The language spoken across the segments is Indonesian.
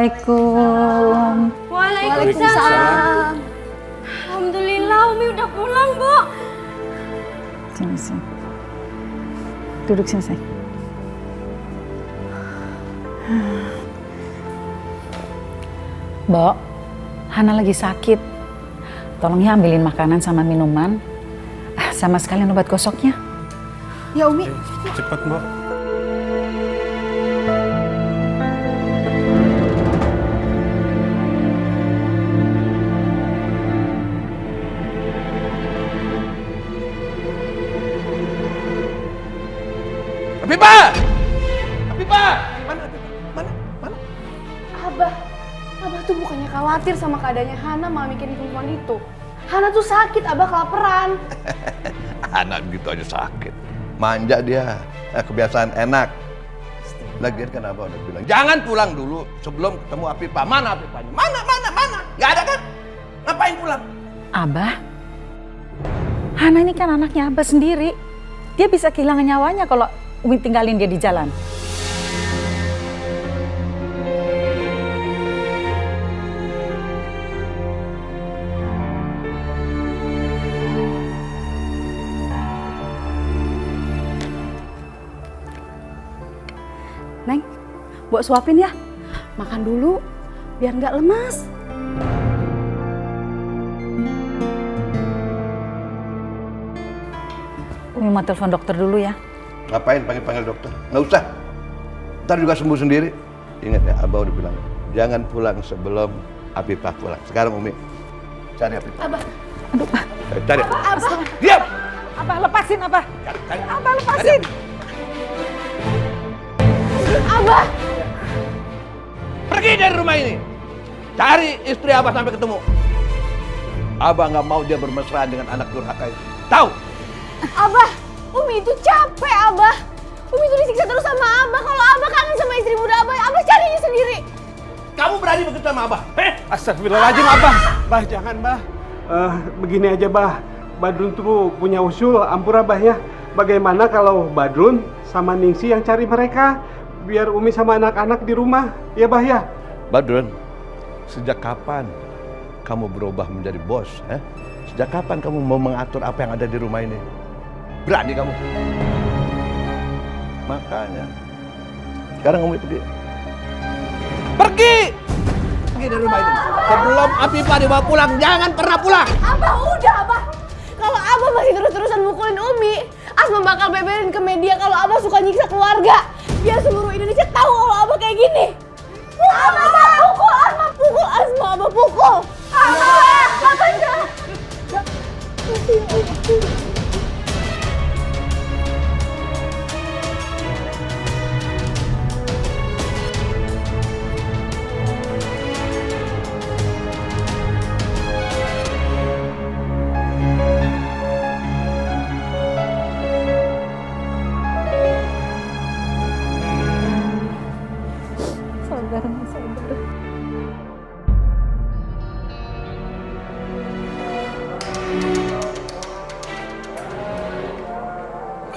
Assalamualaikum. Waalaikumsalam. Alhamdulillah Umi udah pulang, Bu. Sini. Duduk sini, sayang. Mbok, Hana lagi sakit. Tolong ya ambilin makanan sama minuman. Sama sekalian obat gosoknya. Ya Umi. Cepat, Mbak. Afifah! Mana? Abah tuh bukannya khawatir sama keadaannya Hana malah mikirin perempuan itu. Hana tuh sakit, Abah kelaparan. Anak gitu aja sakit. Manja dia, kebiasaan enak. Lagian kan Abah udah bilang, jangan pulang dulu sebelum ketemu Afifah. Mana Afifahnya? Mana? Gak ada kan? Ngapain pulang? Abah, Hana ini kan anaknya Abah sendiri. Dia bisa kehilangan nyawanya kalau Umi tinggalin dia di jalan. Neng, buat suapin ya. Makan dulu, biar nggak lemas. Umi mau telepon dokter dulu ya. Ngapain panggil dokter? Nggak usah. Ntar juga sembuh sendiri. Ingat ya, Abah udah bilang, jangan pulang sebelum Afifah pulang. Sekarang Umi, cari Afifah. Abah. Aduh, Cari. Abah. Diam! Abah lepasin, Abah. Cari. Abah lepasin. Abah. Pergi dari rumah ini. Cari istri Abah sampai ketemu. Abah nggak mau dia bermesraan dengan anak durhaka itu. Tahu? Abah, Umi itu capek, Abah. Umi itu disiksa terus sama Abah. Kalau Abah kangen sama istri muda Abah, Abah carinya sendiri. Kamu berani begitu sama Abah? Astagfirullahaladzim, Abah. Bah, jangan, Bah. Begini aja, Bah. Badrun tuh punya usul, ampura, Bah ya. Bagaimana kalau Badrun sama Ningsi yang cari mereka? Biar Umi sama anak-anak di rumah, ya, Bah ya? Badrun, sejak kapan kamu berubah menjadi bos? Sejak kapan kamu mau mengatur apa yang ada di rumah ini? Berani kamu? Makanya, sekarang kamu pergi. Pergi dari rumah ini. Sebelum Afifah dibawa pulang, jangan pernah pulang. Abah, udah, Abah. Kalau Abah masih terus-terusan mukulin Umi, Asma bakal beberin ke media kalau Abah suka nyiksa keluarga. Biar seluruh Indonesia tahu kalau Abah kayak gini. Abah pukul Asma, pukul Asma, Abah pukul. Abah, Abah jangan. Sabar.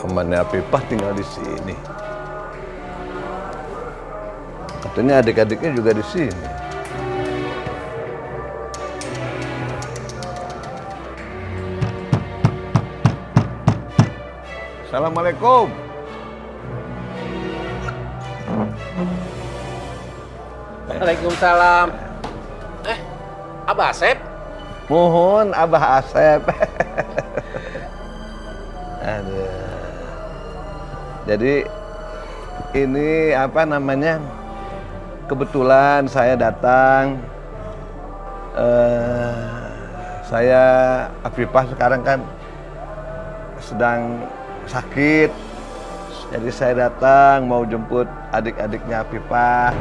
Temannya Afifah tinggal di sini. Katanya adik-adiknya juga di sini. Assalamualaikum. Waalaikumsalam. Abah Asep? Mohon Abah Asep. Aduh. Jadi ini apa namanya? Kebetulan saya datang. Saya Afifah sekarang kan sedang sakit. Jadi saya datang mau jemput adik-adiknya Afifah.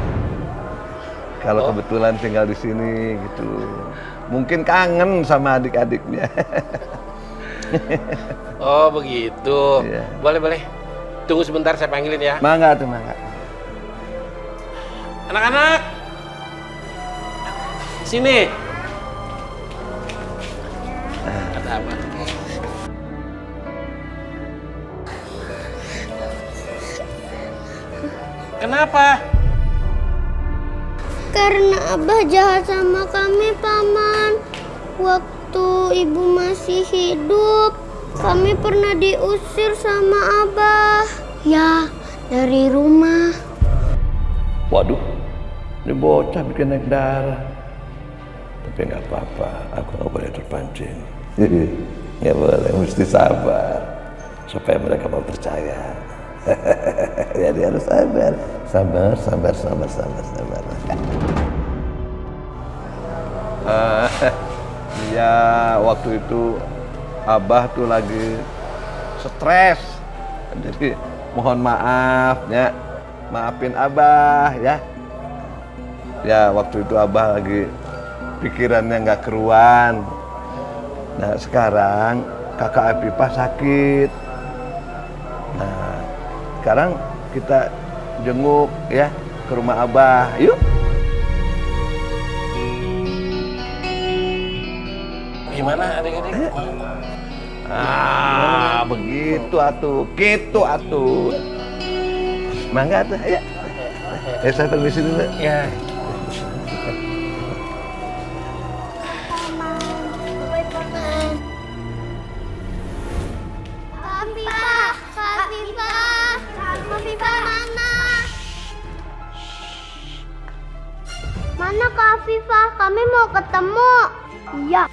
Kalau kebetulan tinggal di sini gitu. Mungkin kangen sama adik-adiknya. Oh begitu. Iya. Boleh. Tunggu sebentar saya panggilin ya. Mangga tuh, mangga. Anak-anak. Sini. Ada apa? Kenapa? Karena Abah jahat sama kami, Paman. Waktu ibu masih hidup, kami pernah diusir sama Abah. Ya, dari rumah. Waduh, ini bocah bikin naik darah. Tapi nggak apa-apa, aku nggak boleh terpancing. Nggak boleh, mesti sabar supaya mereka mau percaya. Jadi harus sabar. Ya, waktu itu Abah tuh lagi stres. Jadi mohon maaf ya. Maafin Abah ya. Ya, waktu itu Abah lagi pikirannya nggak keruan. Nah, sekarang kakak Afifah sakit. Nah, sekarang kita jenguk ya ke rumah Abah. Yuk. Gimana adik-adik? Begitu atuh, gitu atuh. Mangga tuh, ya. Saya permisi dulu. Ya. Afifah mana? Mana Kak Afifah? Kami mau ketemu. Iya.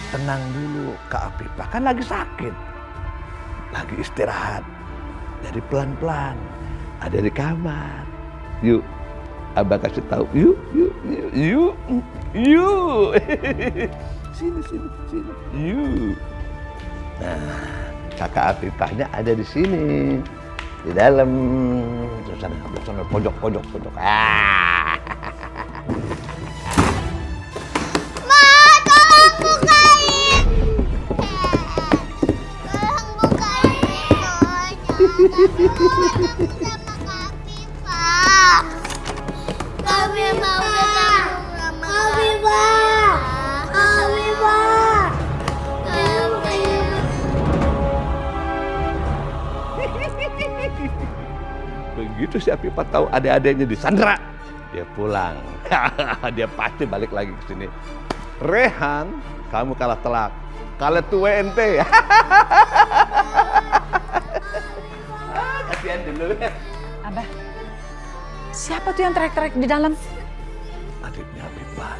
Tenang dulu, Kak Afifah kan lagi sakit. Lagi istirahat. Jadi pelan-pelan. Ada di kamar. Yuk, Abah kasih tahu. Yuk. Sini. Yuk. Nah, kakak Afifahnya ada di sini. Di dalam. Terus sana, pojok. Kami mau ketemu sama Afifah. Begitu si Afifah tahu adik-adiknya disandra, dia pulang. Dia pasti balik lagi ke sini. Rehan, kamu kalah telak. Kalah tua ente. Kasihan dulu. Abah, siapa tuh yang teriak-teriak di dalam? Adiknya Afifah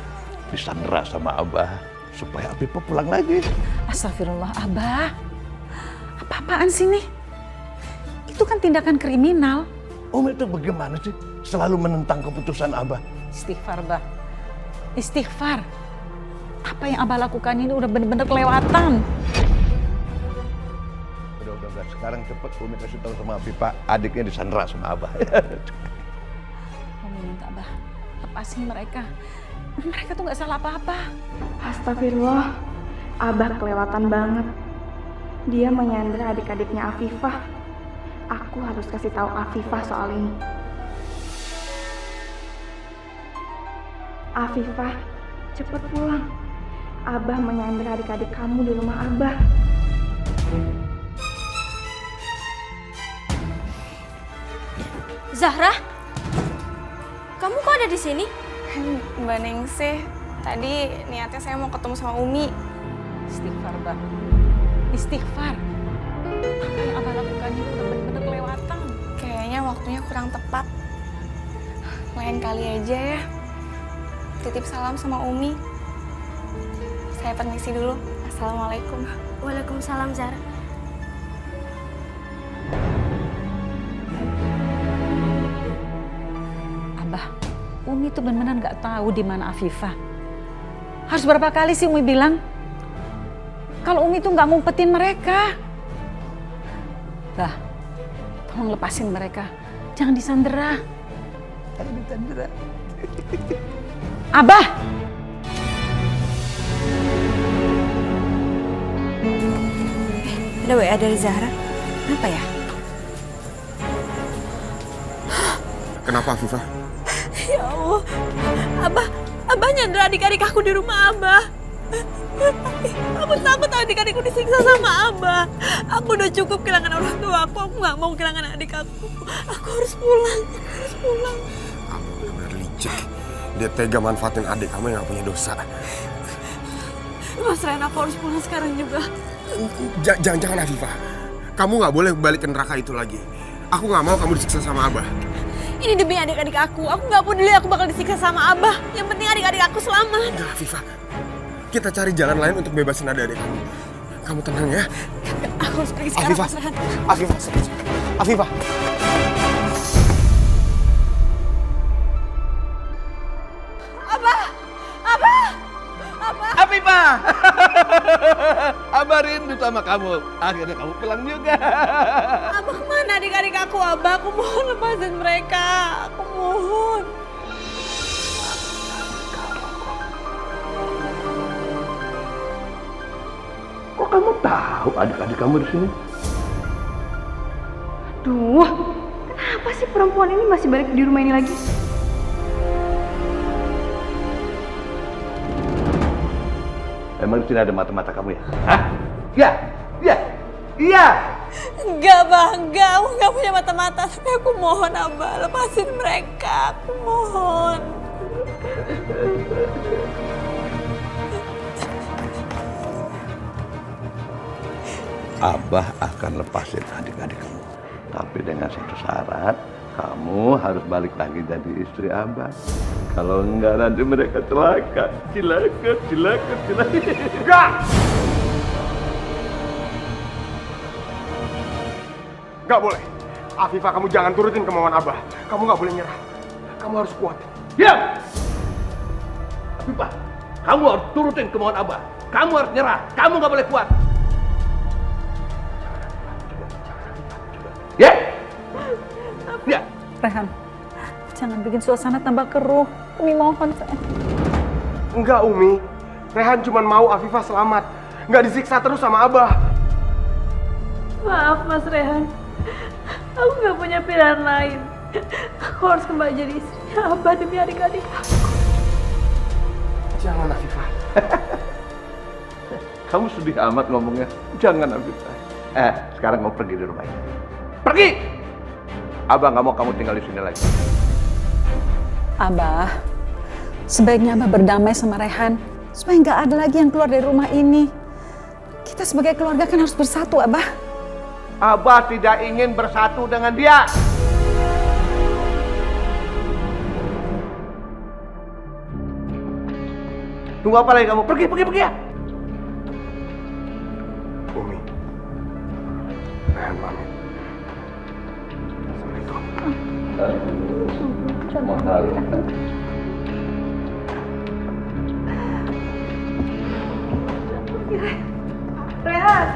disandra sama Abah supaya Afifah pulang lagi. Astagfirullah, Abah. Apa-apaan sih nih? Itu kan tindakan kriminal. Om itu bagaimana sih? Selalu menentang keputusan Abah. Istighfar, Bah. Istighfar. Apa yang Abah lakukan ini udah bener-bener kelewatan. Udah. Sekarang cepet Umi kasih tahu sama Afifah, adiknya disandra sama Abah. Umi minta Abah, lepasin mereka. Mereka tuh nggak salah apa-apa. Astagfirullah, Abah kelewatan banget. Dia menyandra adik-adiknya Afifah. Aku harus kasih tahu Afifah soal ini. Afifah, cepet pulang. Abah menyandra adik-adik kamu di rumah Abah. Zahra, kamu kok ada di sini? Mbak Ningsih, tadi niatnya saya mau ketemu sama Umi. Istighfar, Bah. Istighfar. Apa yang Abah lakukan ini udah bener-bener kelewatan. Kayaknya waktunya kurang tepat. Lain kali aja ya. Titip salam sama Umi. Saya permisi dulu. Assalamualaikum. Waalaikumsalam, Zahra. Abah, Umi tuh bener-bener nggak tahu di mana Afifah. Harus berapa kali sih Umi bilang? Kalau Umi tuh nggak ngumpetin mereka. Bah, tolong lepasin mereka. Jangan disandera. Jangan disandera. Abah! Ada WA dari Zahra. Apa ya? Kenapa, Afifah? Ya Allah. Abah nyandra adik-adik aku di rumah Abah. Aku takut adik-adikku disiksa sama Abah. Aku udah cukup kehilangan orang tua aku nggak mau kehilangan adik aku. Aku harus pulang. Kamu benar-benar licik. Dia tega manfaatin adik kamu yang gak punya dosa. Mas Ren, aku harus pulang sekarang juga. Jangan Afifah. Kamu gak boleh balik ke neraka itu lagi. Aku gak mau kamu disiksa sama Abah. Ini demi adik-adik aku. Aku nggak peduli aku bakal disiksa sama Abah. Yang penting adik-adik aku selamat. Enggak, Afifah. Kita cari jalan lain untuk bebasin adik-adik kamu. Kamu tenang ya. Aku harus pergi sekarang, Afifah. Mas Ren. Afifah. Afifah. Afifah! Abah rindu sama kamu. Akhirnya kamu pulang juga. Abah mana adik-adik aku, Abah? Aku mohon lepasin mereka. Aku mohon. Kok kamu tahu adik-adik kamu di sini? Duh, kenapa sih perempuan ini masih balik di rumah ini lagi? Emang di sini ada mata-mata kamu ya? Hah? Iya, iya, iya. Enggak, Bang. Enggak. Aku nggak punya mata-mata. Tapi aku mohon, Abah. Lepasin mereka. Aku mohon. Abah akan lepasin adik-adik kamu. Tapi dengan satu syarat, kamu harus balik lagi jadi istri Abah. Kalau enggak nanti mereka celaka. Celaka. Enggak! Enggak boleh. Afifah, kamu jangan turutin kemauan Abah. Kamu nggak boleh nyerah. Kamu harus kuat. Diam! Afifah, kamu harus turutin kemauan Abah. Kamu harus nyerah. Kamu nggak boleh kuat. Ya? Ya. Rehan, jangan bikin suasana tambah keruh. Umi mohon, sayang. Enggak, Umi. Rehan cuma mau Afifah selamat. Nggak disiksa terus sama Abah. Maaf, Mas Rehan. Aku nggak punya pilihan lain. Aku harus kembali jadi istrinya Abah demi adik-adik aku. Jangan, Afifah. Kamu sedih amat ngomongnya. Jangan, Afifah. Sekarang kamu pergi dari rumah ini. Pergi! Abah nggak mau kamu tinggal di sini lagi. Abah, sebaiknya Abah berdamai sama Rehan. Supaya nggak ada lagi yang keluar dari rumah ini. Kita sebagai keluarga kan harus bersatu, Abah. Abah tidak ingin bersatu dengan dia. Tunggu apa lagi kamu? Pergi ya. Umi. Rehan pamit. Assalamualaikum. Mahal. Rehan.